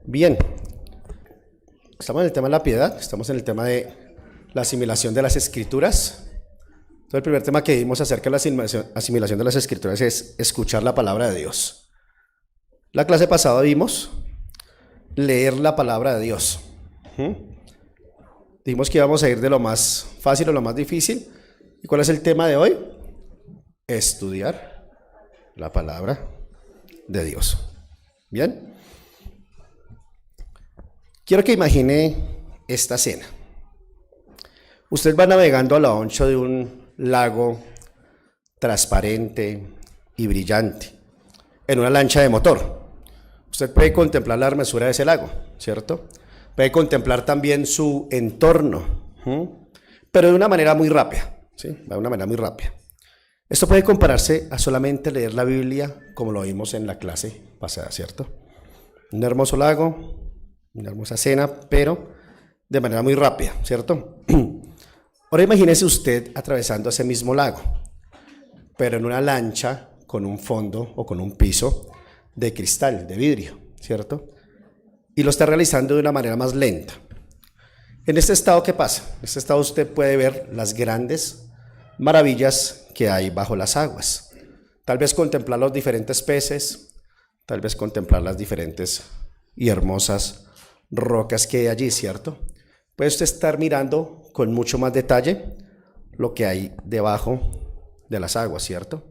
Bien, estamos en el tema de la piedad, estamos en el tema de la asimilación de las escrituras. Entonces, el primer tema que vimos acerca de la asimilación de las escrituras es escuchar la palabra de Dios. La clase pasada vimos leer la palabra de Dios. Dijimos que íbamos a ir de lo más fácil a lo más difícil. ¿Y cuál es el tema de hoy? Estudiar la palabra de Dios. Bien. Quiero que imagine esta escena. Usted va navegando a lo ancho de un lago transparente y brillante, en una lancha de motor. Usted puede contemplar la hermosura de ese lago, ¿cierto? Puede contemplar también su entorno, pero de una manera muy rápida, ¿sí? De una manera muy rápida. Esto puede compararse a solamente leer la Biblia, como lo vimos en la clase pasada, ¿cierto? Un hermoso lago, una hermosa escena, pero de manera muy rápida, ¿cierto? Ahora imagínese usted atravesando ese mismo lago, pero en una lancha con un fondo o con un piso de cristal, de vidrio, ¿cierto? Y lo está realizando de una manera más lenta. En este estado, ¿qué pasa? En este estado usted puede ver las grandes maravillas que hay bajo las aguas. Tal vez contemplar los diferentes peces, tal vez contemplar las diferentes y hermosas rocas que hay allí, ¿cierto? Puede usted estar mirando con mucho más detalle lo que hay debajo de las aguas, ¿cierto?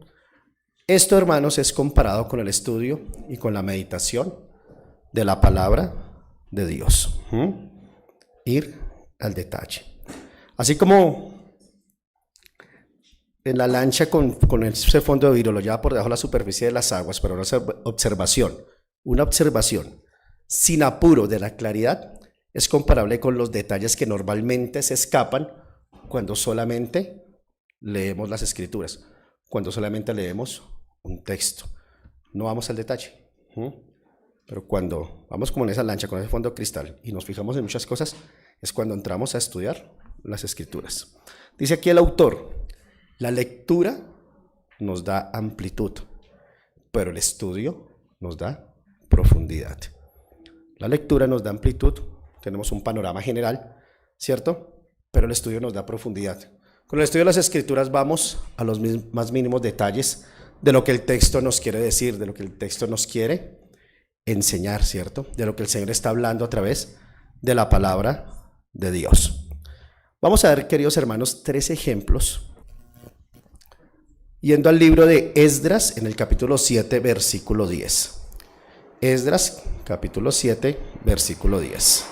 Esto, hermanos, es comparado con el estudio y con la meditación de la palabra de Dios. Ir al detalle. Así como en la lancha con ese fondo de vidrio lo lleva por debajo de la superficie de las aguas, pero una observación sin apuro de la claridad es comparable con los detalles que normalmente se escapan cuando solamente leemos las escrituras, cuando solamente leemos un texto. No vamos al detalle, pero cuando vamos como en esa lancha con ese fondo cristal y nos fijamos en muchas cosas, es cuando entramos a estudiar las escrituras. Dice aquí el autor: la lectura nos da amplitud, pero el estudio nos da profundidad. La lectura nos da amplitud, tenemos un panorama general, ¿cierto? Pero el estudio nos da profundidad. Con el estudio de las escrituras vamos a los más mínimos detalles de lo que el texto nos quiere decir, de lo que el texto nos quiere enseñar, ¿cierto? De lo que el Señor está hablando a través de la palabra de Dios. Vamos a ver, queridos hermanos, 3 ejemplos. Yendo al libro de Esdras, en el capítulo 7, versículo 10. Esdras, capítulo 7, versículo 10.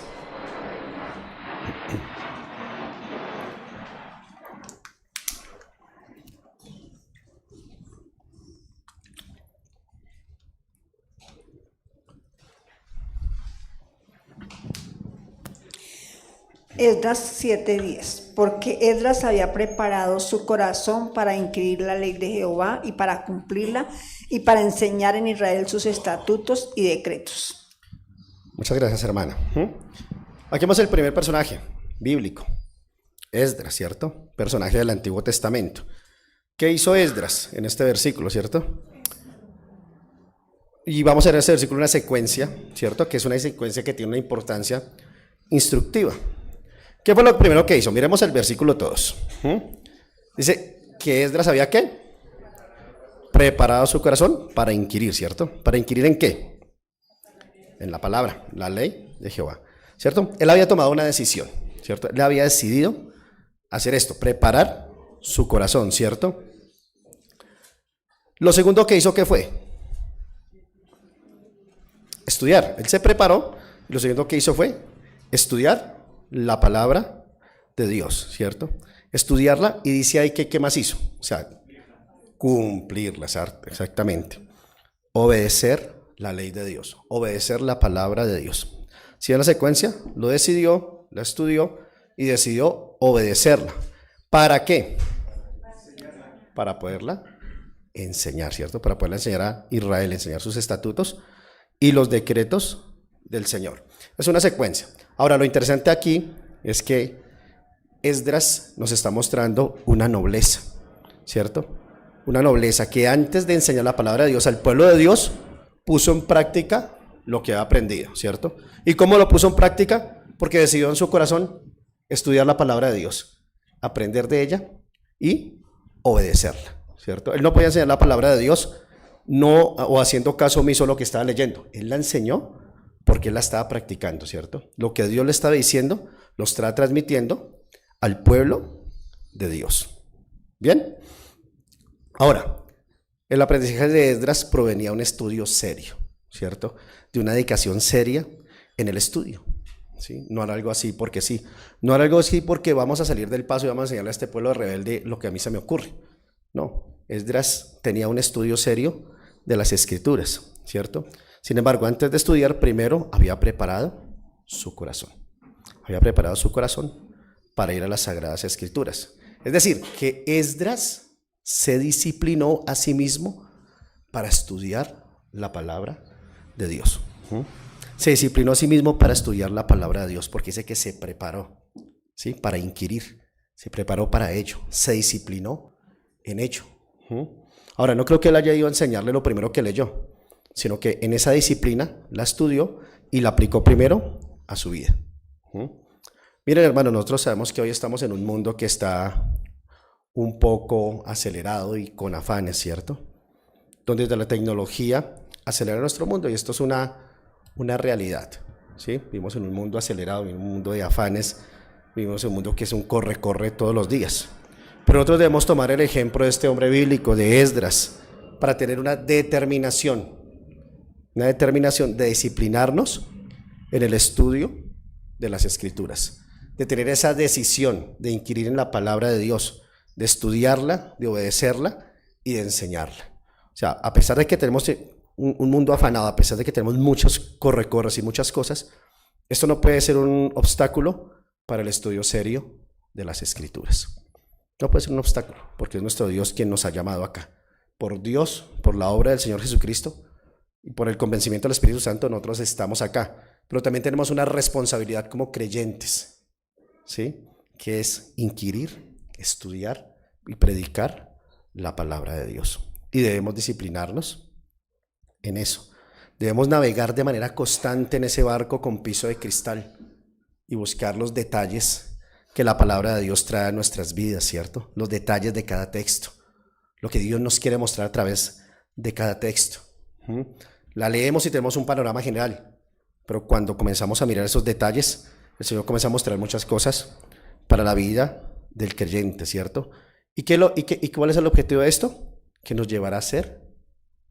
Esdras 7:10, porque Esdras había preparado su corazón para inquirir la ley de Jehová y para cumplirla y para enseñar en Israel sus estatutos y decretos. Muchas gracias, hermana. Aquí vemos el primer personaje bíblico, Esdras, ¿cierto? Personaje del Antiguo Testamento. ¿Qué hizo Esdras en este versículo, cierto? Y vamos a ver este versículo una secuencia, ¿cierto? Que es una secuencia que tiene una importancia instructiva. ¿Qué fue lo primero que hizo? Miremos el versículo todos. Dice que Esdras había ¿qué? Preparado su corazón para inquirir, ¿cierto? ¿Para inquirir en qué? En la palabra, la ley de Jehová, ¿cierto? Él había tomado una decisión, ¿cierto? Él había decidido hacer esto, preparar su corazón, ¿cierto? Lo segundo que hizo, ¿qué fue? Estudiar. Él se preparó y lo segundo que hizo fue estudiar la palabra de Dios, ¿cierto? Estudiarla, y dice ahí que ¿qué más hizo? O sea, cumplirla, exactamente. Obedecer la ley de Dios, obedecer la palabra de Dios. Si en la secuencia, lo decidió, la estudió y decidió obedecerla. ¿Para qué? Para poderla enseñar, ¿cierto? Para poderla enseñar a Israel, enseñar sus estatutos y los decretos del Señor. Es una secuencia. Ahora, lo interesante aquí es que Esdras nos está mostrando una nobleza, ¿cierto? Una nobleza que antes de enseñar la palabra de Dios al pueblo de Dios, puso en práctica lo que ha aprendido, ¿cierto? ¿Y cómo lo puso en práctica? Porque decidió en su corazón estudiar la palabra de Dios, aprender de ella y obedecerla, ¿cierto? Él no podía enseñar la palabra de Dios no, o haciendo caso omiso a lo que estaba leyendo. Él la enseñó porque él la estaba practicando, ¿cierto? Lo que Dios le estaba diciendo, lo estaba transmitiendo al pueblo de Dios. ¿Bien? Ahora, el aprendizaje de Esdras provenía de un estudio serio, ¿cierto? De una dedicación seria en el estudio, ¿sí? No era algo así porque sí. No era algo así porque vamos a salir del paso y vamos a enseñarle a este pueblo rebelde lo que a mí se me ocurre. No, Esdras tenía un estudio serio de las Escrituras, ¿cierto? Sin embargo, antes de estudiar, primero había preparado su corazón. Había preparado su corazón para ir a las Sagradas Escrituras. Es decir, que Esdras se disciplinó a sí mismo para estudiar la palabra de Dios. Se disciplinó a sí mismo para estudiar la palabra de Dios, porque dice que se preparó, ¿sí? Para inquirir, se preparó para ello, se disciplinó en ello. Ahora, no creo que él haya ido a enseñarle lo primero que leyó, sino que en esa disciplina la estudió y la aplicó primero a su vida. Miren, hermanos, nosotros sabemos que hoy estamos en un mundo que está un poco acelerado y con afanes, ¿cierto? Donde desde la tecnología acelera nuestro mundo y esto es una realidad, ¿sí? Vivimos en un mundo acelerado, en un mundo de afanes, vivimos en un mundo que es un corre-corre todos los días. Pero nosotros debemos tomar el ejemplo de este hombre bíblico, de Esdras, para tener una determinación de disciplinarnos en el estudio de las Escrituras, de tener esa decisión de inquirir en la palabra de Dios, de estudiarla, de obedecerla y de enseñarla. O sea, a pesar de que tenemos un mundo afanado, a pesar de que tenemos muchos corre-corres y muchas cosas, esto no puede ser un obstáculo para el estudio serio de las Escrituras. No puede ser un obstáculo, porque es nuestro Dios quien nos ha llamado acá. Por Dios, por la obra del Señor Jesucristo y por el convencimiento del Espíritu Santo, nosotros estamos acá. Pero también tenemos una responsabilidad como creyentes, ¿sí? Que es inquirir, estudiar y predicar la palabra de Dios. Y debemos disciplinarnos en eso. Debemos navegar de manera constante en ese barco con piso de cristal y buscar los detalles que la palabra de Dios trae a nuestras vidas, ¿cierto? Los detalles de cada texto, lo que Dios nos quiere mostrar a través de cada texto. La leemos y tenemos un panorama general, pero cuando comenzamos a mirar esos detalles, el Señor comienza a mostrar muchas cosas para la vida del creyente, ¿cierto? ¿Y cuál es el objetivo de esto? Que nos llevará a ser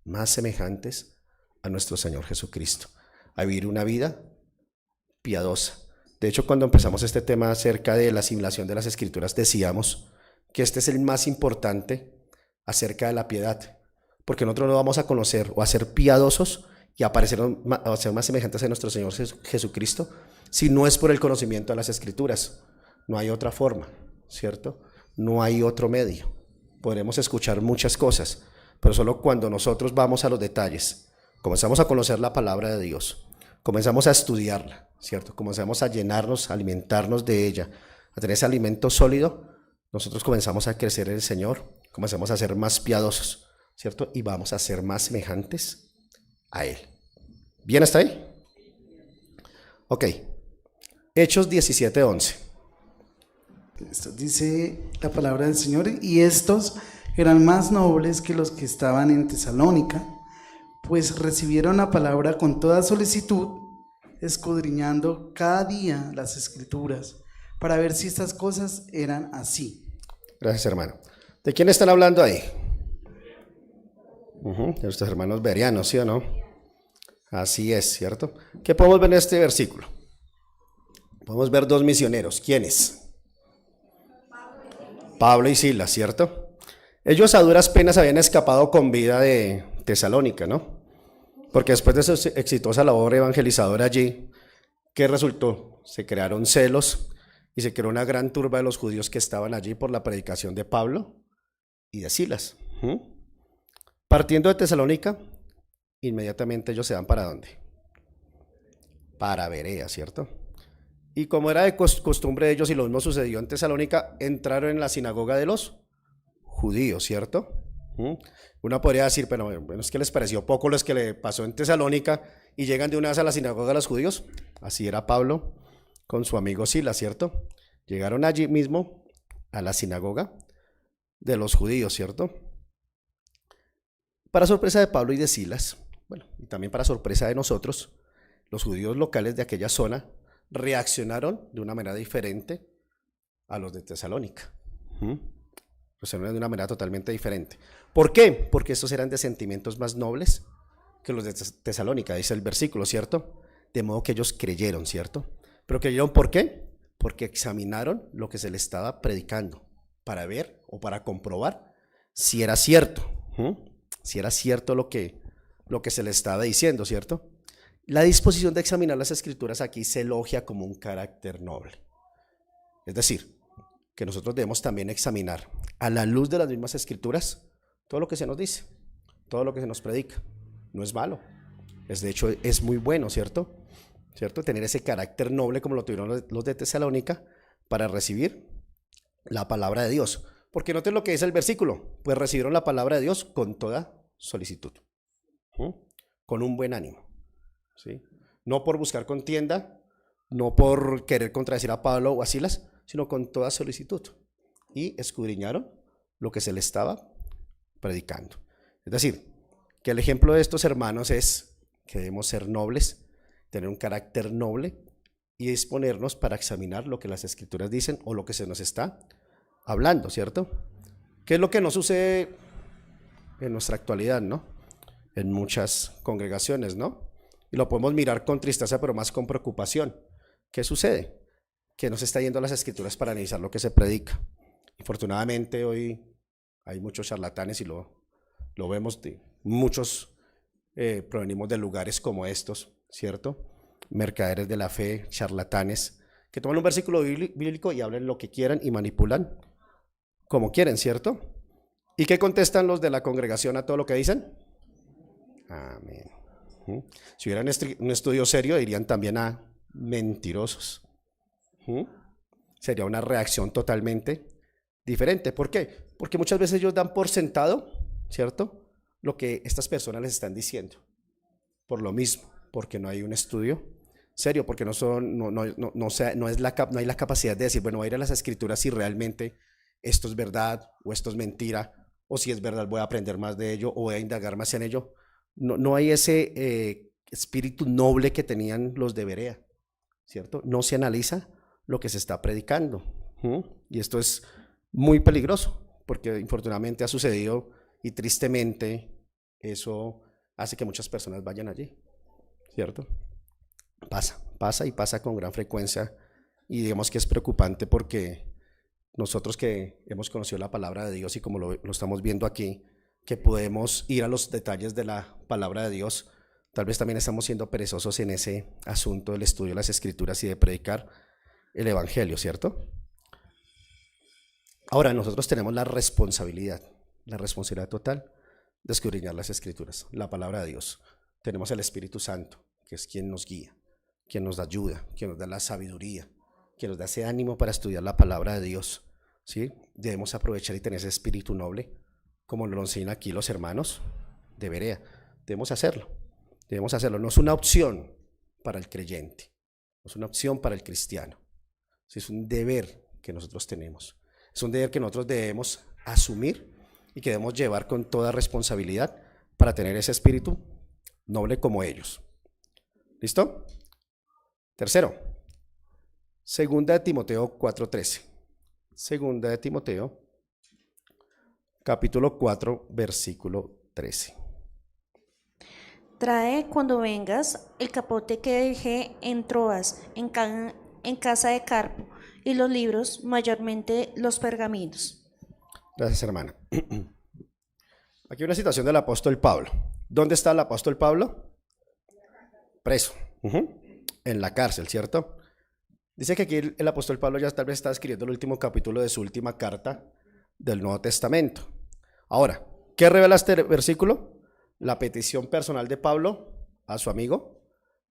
más semejantes a nuestro Señor Jesucristo, a vivir una vida piadosa. De hecho, cuando empezamos este tema acerca de la asimilación de las Escrituras, decíamos que este es el más importante acerca de la piedad, porque nosotros no vamos a conocer o a ser piadosos y a ser más semejantes a nuestro Señor Jesucristo si no es por el conocimiento de las Escrituras. No hay otra forma, ¿cierto? No hay otro medio. Podremos escuchar muchas cosas, pero solo cuando nosotros vamos a los detalles, comenzamos a conocer la palabra de Dios, comenzamos a estudiarla, ¿cierto? Comenzamos a llenarnos, a alimentarnos de ella, a tener ese alimento sólido, nosotros comenzamos a crecer en el Señor, comenzamos a ser más piadosos, ¿cierto? Y vamos a ser más semejantes a Él. ¿Bien hasta ahí? Ok. Hechos 17:11. Esto dice la palabra del Señor: y estos eran más nobles que los que estaban en Tesalónica, pues recibieron la palabra con toda solicitud, escudriñando cada día las Escrituras, para ver si estas cosas eran así. Gracias, hermano. ¿De quién están hablando ahí? De nuestros hermanos bereanos, ¿sí o no? Así es, ¿cierto? ¿Qué podemos ver en este versículo? Podemos ver dos misioneros. ¿Quiénes? Pablo y Silas, ¿cierto? Ellos a duras penas habían escapado con vida de Tesalónica, ¿no? Porque después de su exitosa labor evangelizadora allí, ¿qué resultó? Se crearon celos y se creó una gran turba de los judíos que estaban allí por la predicación de Pablo y de Silas. Partiendo de Tesalónica, inmediatamente ellos se van ¿para dónde? Para Berea, ¿cierto? Y como era de costumbre de ellos, y lo mismo sucedió en Tesalónica, entraron en la sinagoga de los judíos, ¿cierto? Uno podría decir, pero bueno, es que les pareció poco lo que le pasó en Tesalónica y llegan de una vez a la sinagoga de los judíos. Así era Pablo con su amigo Silas, ¿cierto? Llegaron allí mismo a la sinagoga de los judíos, ¿cierto? Para sorpresa de Pablo y de Silas, bueno, y también para sorpresa de nosotros, los judíos locales de aquella zona reaccionaron de una manera diferente a los de Tesalónica. Reaccionaron de una manera totalmente diferente. ¿Por qué? Porque estos eran de sentimientos más nobles que los de Tesalónica, dice el versículo, ¿cierto? De modo que ellos creyeron, ¿cierto? ¿Pero creyeron por qué? Porque examinaron lo que se les estaba predicando para ver o para comprobar si era cierto, si era cierto lo que se les estaba diciendo, ¿cierto? La disposición de examinar las escrituras aquí se elogia como un carácter noble. Es decir, que nosotros debemos también examinar a la luz de las mismas escrituras todo lo que se nos dice, todo lo que se nos predica. No es malo, de hecho es muy bueno, ¿cierto? Tener ese carácter noble como lo tuvieron los de Tesalónica para recibir la palabra de Dios. Porque noten lo que dice el versículo, pues recibieron la palabra de Dios con toda solicitud, con un buen ánimo, ¿sí? No por buscar contienda, no por querer contradecir a Pablo o a Silas, sino con toda solicitud. Y escudriñaron lo que se le estaba predicando. Es decir, que el ejemplo de estos hermanos es que debemos ser nobles, tener un carácter noble y disponernos para examinar lo que las escrituras dicen o lo que se nos está hablando, ¿cierto? ¿Qué es lo que no sucede en nuestra actualidad, no? En muchas congregaciones, ¿no? Y lo podemos mirar con tristeza, pero más con preocupación. ¿Qué sucede? Que no se está yendo a las escrituras para analizar lo que se predica. Afortunadamente hoy hay muchos charlatanes y lo vemos, muchos provenimos de lugares como estos, ¿cierto? Mercaderes de la fe, charlatanes, que toman un versículo bíblico y hablan lo que quieran y manipulan como quieren, ¿cierto? ¿Y qué contestan los de la congregación a todo lo que dicen? Amén. Si hubieran un estudio serio, dirían también a mentirosos. Sería una reacción totalmente diferente. ¿Por qué? Porque muchas veces ellos dan por sentado, ¿cierto?, lo que estas personas les están diciendo. Por lo mismo, porque no hay un estudio serio, porque no hay la capacidad de decir, bueno, voy a ir a las escrituras si realmente esto es verdad o esto es mentira, o si es verdad voy a aprender más de ello o voy a indagar más en ello. No hay ese espíritu noble que tenían los de Berea, ¿cierto? No se analiza lo que se está predicando. Y esto es muy peligroso, porque infortunadamente ha sucedido y tristemente eso hace que muchas personas vayan allí, ¿cierto? Pasa con gran frecuencia, y digamos que es preocupante porque nosotros que hemos conocido la palabra de Dios y como lo estamos viendo aquí, que podemos ir a los detalles de la palabra de Dios, tal vez también estamos siendo perezosos en ese asunto del estudio de las escrituras y de predicar el evangelio, ¿cierto? Ahora nosotros tenemos la responsabilidad total de escudriñar las escrituras, la palabra de Dios. Tenemos el Espíritu Santo, que es quien nos guía, quien nos ayuda, quien nos da la sabiduría, quien nos da ese ánimo para estudiar la palabra de Dios, ¿sí? Debemos aprovechar y tener ese espíritu noble, como nos lo enseñan aquí los hermanos de Berea. Debemos hacerlo. No es una opción para el creyente, no es una opción para el cristiano. Es un deber que nosotros tenemos. Es un deber que nosotros debemos asumir y que debemos llevar con toda responsabilidad para tener ese espíritu noble como ellos. ¿Listo? Tercero, segunda de Timoteo 4:13. Segunda de Timoteo, capítulo 4, versículo 13. Trae cuando vengas el capote que dejé en Troas, en casa de Carpo, y los libros, mayormente los pergaminos. Gracias, hermana. Aquí una citación del apóstol Pablo. ¿Dónde está el apóstol Pablo? Preso. En la cárcel, ¿cierto? Dice que aquí el apóstol Pablo ya tal vez está escribiendo el último capítulo de su última carta del Nuevo Testamento. Ahora, ¿qué revela este versículo? La petición personal de Pablo a su amigo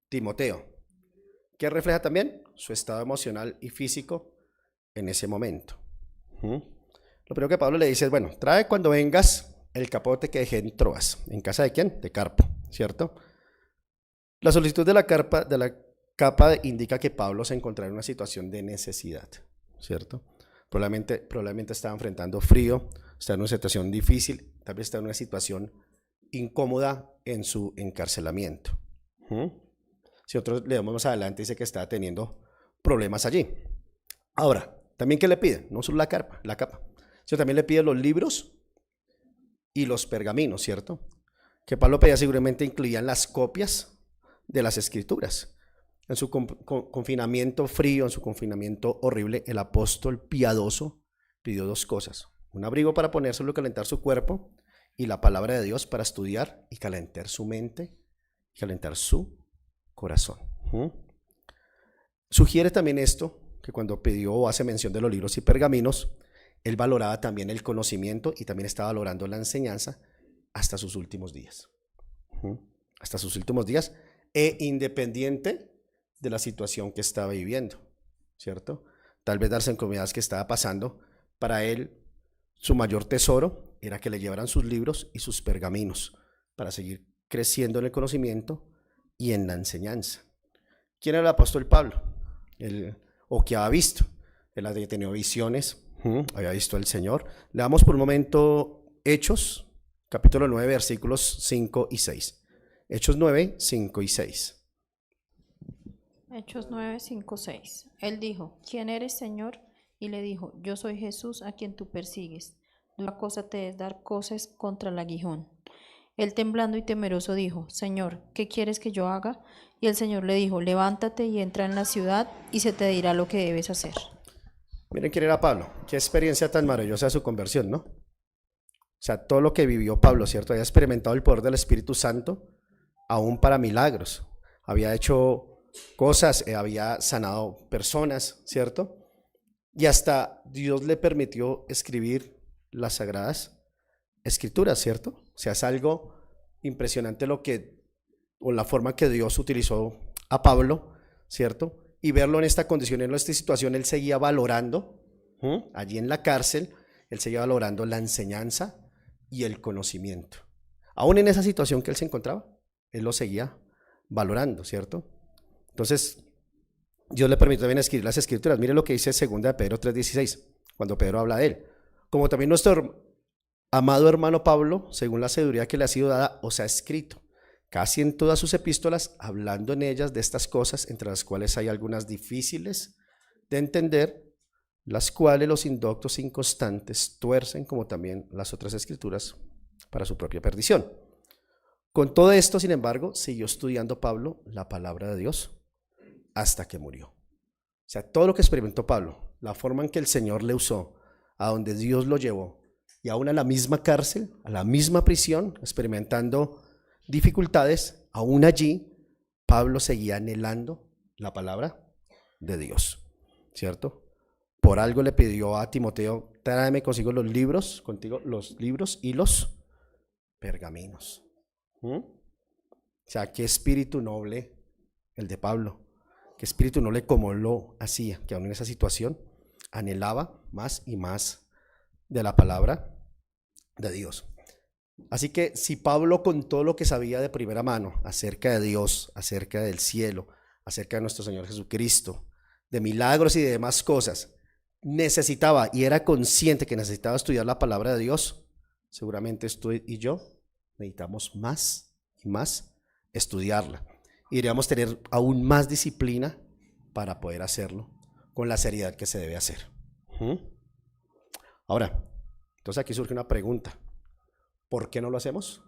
Timoteo. ¿Qué refleja también? Su estado emocional y físico en ese momento. Lo primero que Pablo le dice es, bueno, trae cuando vengas el capote que dejé en Troas. ¿En casa de quién? De Carpo, ¿cierto? La solicitud de la capa indica que Pablo se encontraba en una situación de necesidad, ¿cierto? Probablemente estaba enfrentando frío, estaba en una situación difícil, tal vez estaba en una situación incómoda en su encarcelamiento. Si nosotros leemos más adelante, dice que estaba teniendo problemas allí. Ahora, ¿también qué le piden? No solo la capa, sino también le piden los libros y los pergaminos, ¿cierto? Que Pablo pedía seguramente incluían las copias de las escrituras. En su confinamiento frío, en su confinamiento horrible, el apóstol piadoso pidió dos cosas: un abrigo para ponérselo y calentar su cuerpo, y la palabra de Dios para estudiar y calentar su mente y calentar su corazón. Sugiere también esto, que cuando pidió o hace mención de los libros y pergaminos, él valoraba también el conocimiento y también estaba valorando la enseñanza hasta sus últimos días. Hasta sus últimos días, independiente de la situación que estaba viviendo, ¿cierto? Tal vez las enfermedades que estaba pasando, para él su mayor tesoro era que le llevaran sus libros y sus pergaminos para seguir creciendo en el conocimiento y en la enseñanza. ¿Quién era el apóstol Pablo? ¿O qué había visto? Él había tenido visiones, había visto al Señor. Leamos por un momento Hechos, capítulo 9, versículos 5 y 6. Hechos 9, 5 y 6. Hechos 9, 5, 6. Él dijo: ¿Quién eres, Señor? Y le dijo: Yo soy Jesús a quien tú persigues. Dura cosa te es dar coces contra el aguijón. Él, temblando y temeroso, dijo: Señor, ¿qué quieres que yo haga? Y el Señor le dijo: Levántate y entra en la ciudad, y se te dirá lo que debes hacer. Miren quién era Pablo. Qué experiencia tan maravillosa de su conversión, ¿no? O sea, todo lo que vivió Pablo, ¿cierto? Había experimentado el poder del Espíritu Santo, aún para milagros. Había hecho cosas, había sanado personas, ¿cierto? Y hasta Dios le permitió escribir las Sagradas Escrituras, ¿cierto? O sea, es algo impresionante la forma que Dios utilizó a Pablo, ¿cierto? Y verlo en esta condición, en esta situación, él seguía valorando, allí en la cárcel, él seguía valorando la enseñanza y el conocimiento. Aún en esa situación que él se encontraba, él lo seguía valorando, ¿cierto? Entonces, Dios le permitió también escribir las Escrituras. Mire lo que dice 2 de Pedro 3:16, cuando Pedro habla de él. Como también nuestro amado hermano Pablo, según la sabiduría que le ha sido dada, os ha escrito, casi en todas sus epístolas, hablando en ellas de estas cosas, entre las cuales hay algunas difíciles de entender, las cuales los indoctos inconstantes tuercen, como también las otras Escrituras, para su propia perdición. Con todo esto, sin embargo, siguió estudiando Pablo la palabra de Dios hasta que murió. O sea, todo lo que experimentó Pablo, la forma en que el Señor le usó, a donde Dios lo llevó, y aún a la misma cárcel, a la misma prisión, experimentando dificultades, aún allí, Pablo seguía anhelando la palabra de Dios, ¿cierto? Por algo le pidió a Timoteo: tráeme contigo los libros y los pergaminos. O sea, qué espíritu noble el de Pablo, qué espíritu noble como lo hacía, que aún en esa situación anhelaba más y más de la palabra de Dios. Así que si Pablo, con todo lo que sabía de primera mano acerca de Dios, acerca del cielo, acerca de nuestro Señor Jesucristo, de milagros y de demás cosas, necesitaba y era consciente que necesitaba estudiar la palabra de Dios, seguramente usted y yo necesitamos más y más estudiarla. Y deberíamos tener aún más disciplina para poder hacerlo con la seriedad que se debe hacer. Ahora, entonces aquí surge una pregunta: ¿por qué no lo hacemos?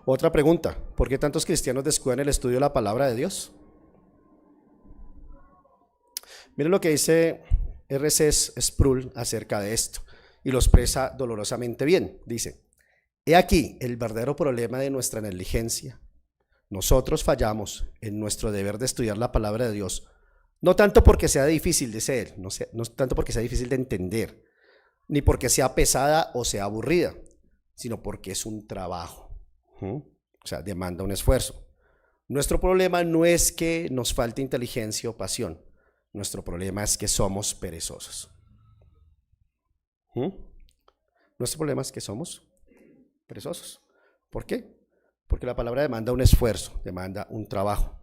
Otra pregunta: ¿por qué tantos cristianos descuidan el estudio de la palabra de Dios? Miren lo que dice R.C. Sproul acerca de esto, y lo expresa dolorosamente bien. Dice: he aquí el verdadero problema de nuestra negligencia. Nosotros fallamos en nuestro deber de estudiar la palabra de Dios, no tanto porque sea difícil de ser, no tanto porque sea difícil de entender, ni porque sea pesada o sea aburrida, sino porque es un trabajo, o sea, demanda un esfuerzo. Nuestro problema no es que nos falte inteligencia o pasión, nuestro problema es que somos perezosos. Nuestro problema es que somos perezosos. ¿Por qué? Porque la palabra demanda un esfuerzo, demanda un trabajo.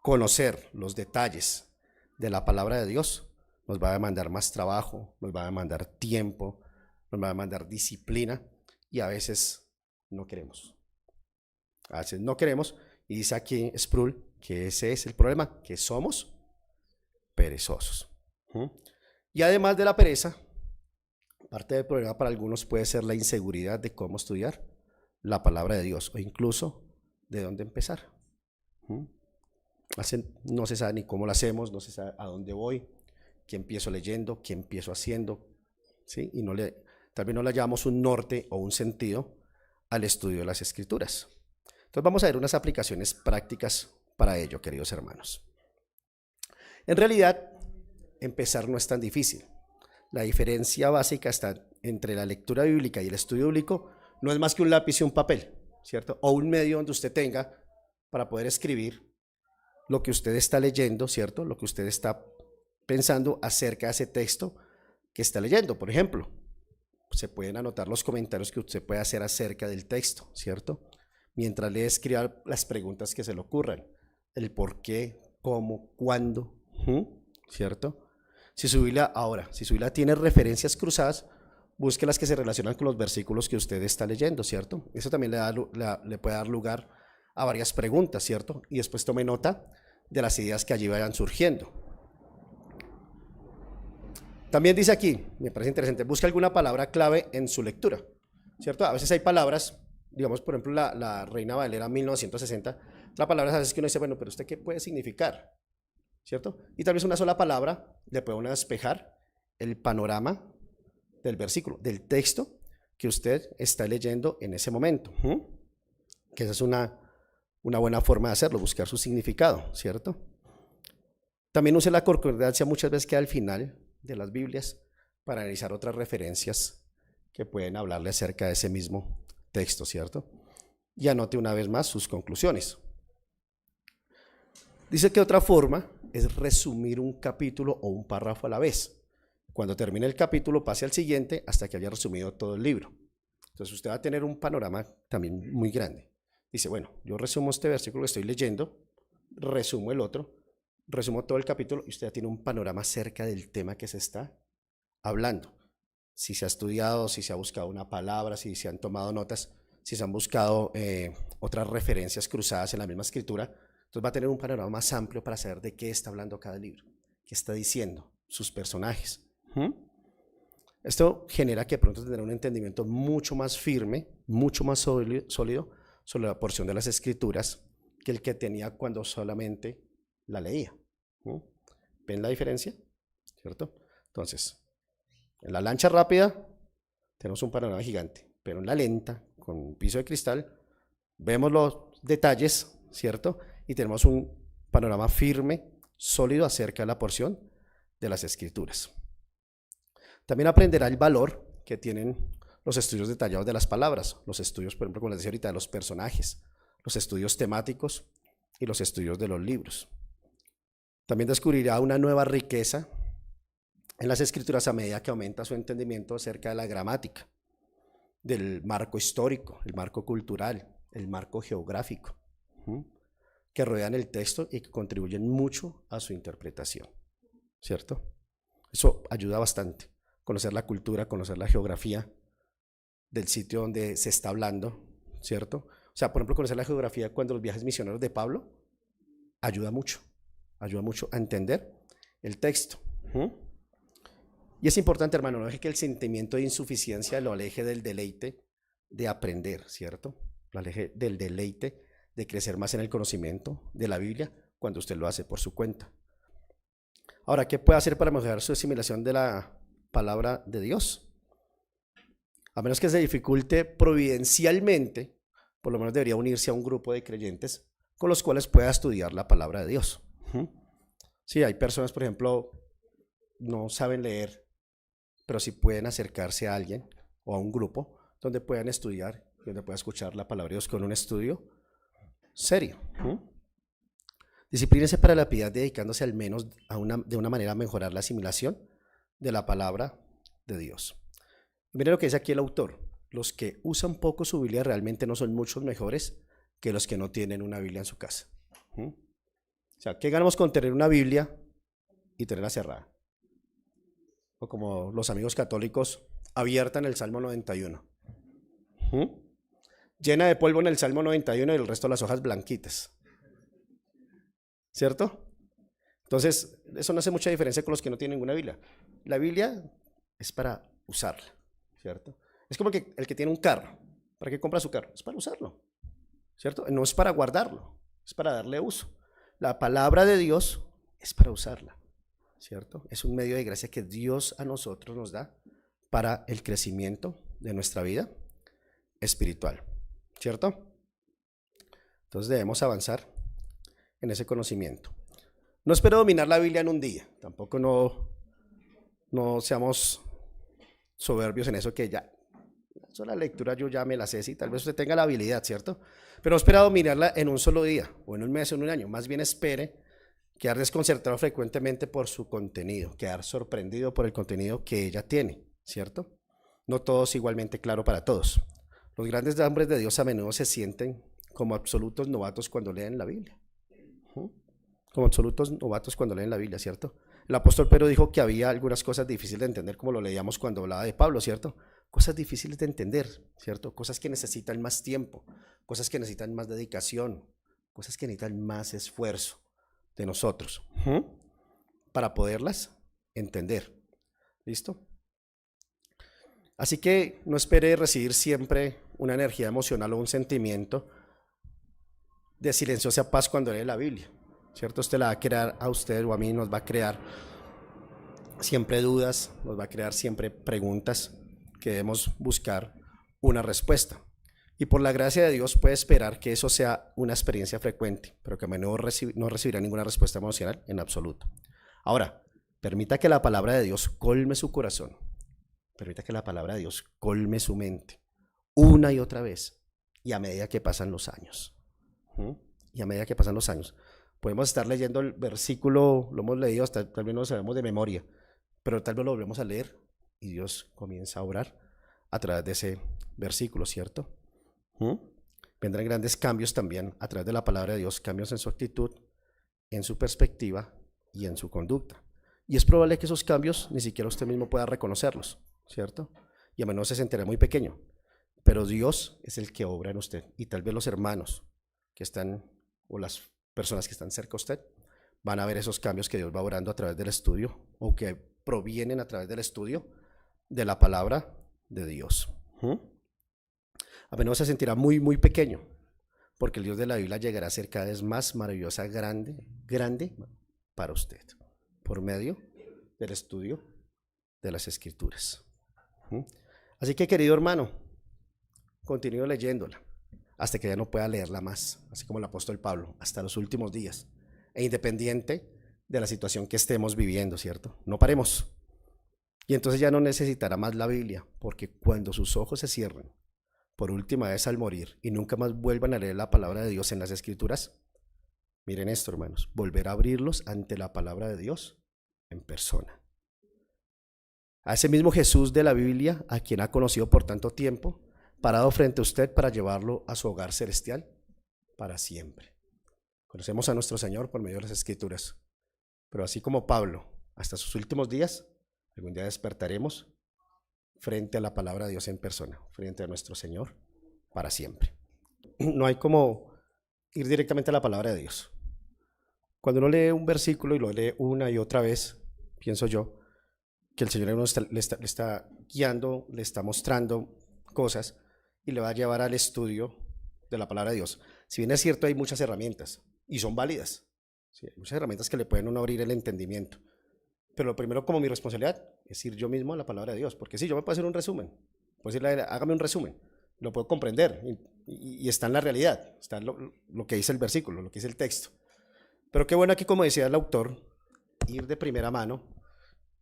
Conocer los detalles de la palabra de Dios nos va a demandar más trabajo, nos va a demandar tiempo, nos va a demandar disciplina y a veces no queremos. A veces no queremos y dice aquí Sproul que ese es el problema, que somos perezosos. Y además de la pereza, parte del problema para algunos puede ser la inseguridad de cómo estudiar la palabra de Dios o incluso de dónde empezar. No se sabe ni cómo lo hacemos, no se sabe a dónde voy, qué empiezo leyendo, qué empiezo haciendo, ¿sí? Y tal vez no le hallamos un norte o un sentido al estudio de las Escrituras. Entonces vamos a ver unas aplicaciones prácticas para ello, queridos hermanos. En realidad, empezar no es tan difícil. La diferencia básica está entre la lectura bíblica y el estudio bíblico, no es más que un lápiz y un papel, ¿cierto? O un medio donde usted tenga para poder escribir lo que usted está leyendo, ¿cierto? Lo que usted está pensando acerca de ese texto que está leyendo. Por ejemplo, se pueden anotar los comentarios que usted puede hacer acerca del texto, ¿cierto? Mientras le escriba las preguntas que se le ocurran, el por qué, cómo, cuándo, ¿cierto? Si su Biblia tiene referencias cruzadas, busque las que se relacionan con los versículos que usted está leyendo, ¿cierto? Eso también le puede dar lugar a varias preguntas, ¿cierto? Y después tome nota de las ideas que allí vayan surgiendo. También dice aquí, me parece interesante, busque alguna palabra clave en su lectura, ¿cierto? A veces hay palabras, digamos, por ejemplo, la Reina Valera 1960, la palabra a veces que uno dice, bueno, pero ¿usted qué puede significar? ¿Cierto? Y tal vez una sola palabra le puede uno despejar el panorama del versículo, del texto que usted está leyendo en ese momento. Que esa es una buena forma de hacerlo, buscar su significado, ¿cierto? También use la concordancia muchas veces que al final de las Biblias para analizar otras referencias que pueden hablarle acerca de ese mismo texto, ¿cierto? Y anote una vez más sus conclusiones. Dice que otra forma es resumir un capítulo o un párrafo a la vez. Cuando termine el capítulo, pase al siguiente hasta que haya resumido todo el libro. Entonces usted va a tener un panorama también muy grande. Dice, bueno, yo resumo este versículo que estoy leyendo, resumo el otro, resumo todo el capítulo y usted ya tiene un panorama acerca del tema que se está hablando. Si se ha estudiado, si se ha buscado una palabra, si se han tomado notas, si se han buscado otras referencias cruzadas en la misma escritura, entonces va a tener un panorama más amplio para saber de qué está hablando cada libro, qué está diciendo, sus personajes. Esto genera que pronto tendrá un entendimiento mucho más firme, mucho más sólido sobre la porción de las Escrituras que el que tenía cuando solamente la leía. ¿Ven la diferencia? ¿Cierto? Entonces, en la lancha rápida tenemos un panorama gigante, pero en la lenta, con un piso de cristal, vemos los detalles, ¿cierto? Y tenemos un panorama firme, sólido acerca de la porción de las Escrituras. También aprenderá el valor que tienen los estudios detallados de las palabras, los estudios, por ejemplo, como les decía ahorita, de los personajes, los estudios temáticos y los estudios de los libros. También descubrirá una nueva riqueza en las Escrituras a medida que aumenta su entendimiento acerca de la gramática, del marco histórico, el marco cultural, el marco geográfico, que rodean el texto y que contribuyen mucho a su interpretación, ¿cierto? Eso ayuda bastante, conocer la cultura, conocer la geografía del sitio donde se está hablando, ¿cierto? O sea, por ejemplo, conocer la geografía cuando los viajes misioneros de Pablo ayuda mucho a entender el texto. Y es importante, hermano, no deje que el sentimiento de insuficiencia lo aleje del deleite de aprender, ¿cierto? Lo aleje del deleite de crecer más en el conocimiento de la Biblia cuando usted lo hace por su cuenta. Ahora, ¿qué puede hacer para mejorar su asimilación de la palabra de Dios? A menos que se dificulte providencialmente, por lo menos debería unirse a un grupo de creyentes con los cuales pueda estudiar la palabra de Dios. Sí, hay personas, por ejemplo, no saben leer, pero sí pueden acercarse a alguien o a un grupo donde puedan estudiar, donde puedan escuchar la palabra de Dios con un estudio serio. Disciplínese para la piedad dedicándose al menos de una manera a mejorar la asimilación de la palabra de Dios. Miren lo que dice aquí el autor. los que usan poco su Biblia realmente no son muchos mejores que los que no tienen una Biblia en su casa. ¿Mm? O sea, ¿qué ganamos con tener una Biblia y tenerla cerrada? O como los amigos católicos, abierta en el Salmo 91. ¿Mm? Llena de polvo en el Salmo 91 y el resto de las hojas blanquitas. ¿Cierto? Entonces, eso no hace mucha diferencia con los que no tienen ninguna Biblia. La Biblia es para usarla, ¿cierto? Es como el que tiene un carro. ¿Para qué compra su carro? Es para usarlo, ¿cierto? No es para guardarlo, es para darle uso. La palabra de Dios es para usarla, ¿cierto? Es un medio de gracia que Dios a nosotros nos da para el crecimiento de nuestra vida espiritual, ¿cierto? Entonces debemos avanzar en ese conocimiento. No espero dominar la Biblia en un día, tampoco no seamos soberbios en eso que ya, la lectura yo ya me la sé, sí, tal vez usted tenga la habilidad, ¿cierto? Pero no espera dominarla en un solo día, o en un mes, o en un año, más bien espere quedar desconcertado frecuentemente por su contenido, quedar sorprendido por el contenido que ella tiene, ¿cierto? No todo es igualmente claro para todos. Los grandes hombres de Dios a menudo se sienten como absolutos novatos cuando leen la Biblia. Como absolutos novatos cuando leen la Biblia, ¿cierto? El apóstol Pedro dijo que había algunas cosas difíciles de entender, como lo leíamos cuando hablaba de Pablo, ¿cierto? Cosas difíciles de entender, ¿cierto? Cosas que necesitan más tiempo, cosas que necesitan más dedicación, cosas que necesitan más esfuerzo de nosotros para poderlas entender. ¿Listo? Así que no espere recibir siempre una energía emocional o un sentimiento de silenciosa paz cuando lee la Biblia, ¿cierto? Usted la va a crear a usted o a mí, nos va a crear siempre dudas, nos va a crear siempre preguntas que debemos buscar una respuesta. Y por la gracia de Dios puede esperar que eso sea una experiencia frecuente, pero que a menudo no recibirá ninguna respuesta emocional en absoluto. Ahora, permita que la palabra de Dios colme su corazón, permita que la palabra de Dios colme su mente, una y otra vez, y a medida que pasan los años. Y a medida que pasan los años. Podemos estar leyendo el versículo, lo hemos leído, hasta tal vez no lo sabemos de memoria, pero tal vez lo volvemos a leer y Dios comienza a obrar a través de ese versículo, ¿cierto? Vendrán grandes cambios también a través de la palabra de Dios, cambios en su actitud, en su perspectiva y en su conducta. Y es probable que esos cambios ni siquiera usted mismo pueda reconocerlos, ¿cierto? Y a menudo se sentirá muy pequeño, pero Dios es el que obra en usted. Y tal vez los hermanos que están, o las personas que están cerca de usted, van a ver esos cambios que Dios va obrando a través del estudio, o que provienen a través del estudio de la palabra de Dios. A menudo se sentirá muy, muy pequeño, porque el Dios de la Biblia llegará a ser cada vez más maravillosa, grande para usted, por medio del estudio de las Escrituras. Así que, querido hermano, continúe leyéndola hasta que ya no pueda leerla más, así como el apóstol Pablo, hasta los últimos días, e independiente de la situación que estemos viviendo, ¿cierto? No paremos. Y entonces ya no necesitará más la Biblia, porque cuando sus ojos se cierren por última vez al morir y nunca más vuelvan a leer la palabra de Dios en las Escrituras, miren esto, hermanos, volver a abrirlos ante la palabra de Dios en persona. A ese mismo Jesús de la Biblia, a quien ha conocido por tanto tiempo, parado frente a usted para llevarlo a su hogar celestial para siempre. Conocemos a nuestro Señor por medio de las Escrituras, pero así como Pablo, hasta sus últimos días, algún día despertaremos frente a la palabra de Dios en persona, frente a nuestro Señor para siempre. No hay como ir directamente a la palabra de Dios. Cuando uno lee un versículo y lo lee una y otra vez, pienso yo, que el Señor le está guiando, le está mostrando cosas y le va a llevar al estudio de la palabra de Dios. Si bien es cierto, hay muchas herramientas y son válidas. Sí, hay muchas herramientas que le pueden a uno abrir el entendimiento. Pero lo primero, como mi responsabilidad, es ir yo mismo a la palabra de Dios. Porque sí, yo me puedo hacer un resumen. Puedo decirle, hágame un resumen. Lo puedo comprender y está en la realidad. Está en lo que dice el versículo, lo que dice el texto. Pero qué bueno aquí, como decía el autor, ir de primera mano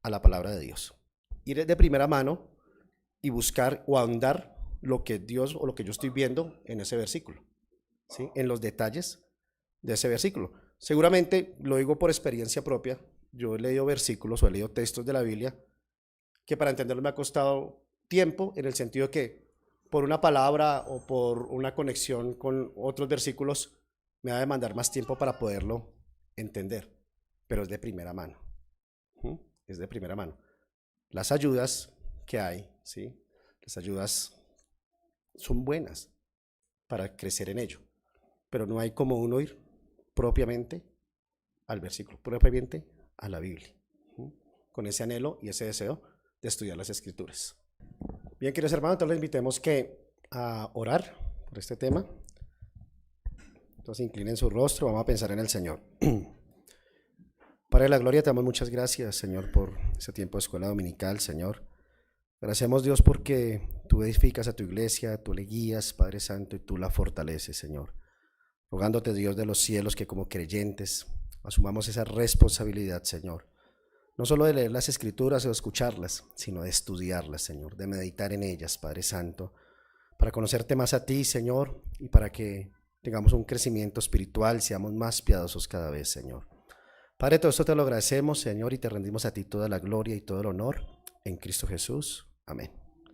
a la palabra de Dios. Ir de primera mano y buscar o ahondar lo que Dios o lo que yo estoy viendo en ese versículo, ¿sí? En los detalles de ese versículo. Seguramente, lo digo por experiencia propia, yo he leído versículos o he leído textos de la Biblia que para entenderlo me ha costado tiempo, en el sentido que por una palabra o por una conexión con otros versículos me va a demandar más tiempo para poderlo entender, pero es de primera mano. Es de primera mano. Las ayudas que hay, ¿sí? Las ayudas son buenas para crecer en ello, pero no hay como uno ir propiamente al versículo, propiamente a la Biblia, con ese anhelo y ese deseo de estudiar las Escrituras. Bien, queridos hermanos, entonces les invitemos a orar por este tema. Entonces inclinen su rostro, vamos a pensar en el Señor. Padre de la gloria, te damos muchas gracias, Señor, por ese tiempo de escuela dominical, Señor. Agradecemos, Dios, porque tú edificas a tu iglesia, tú le guías, Padre Santo, y tú la fortaleces, Señor. Rogándote, Dios de los cielos, que como creyentes asumamos esa responsabilidad, Señor. No solo de leer las Escrituras o de escucharlas, sino de estudiarlas, Señor, de meditar en ellas, Padre Santo, para conocerte más a ti, Señor, y para que tengamos un crecimiento espiritual, seamos más piadosos cada vez, Señor. Padre, todo esto te lo agradecemos, Señor, y te rendimos a ti toda la gloria y todo el honor en Cristo Jesús. Amén.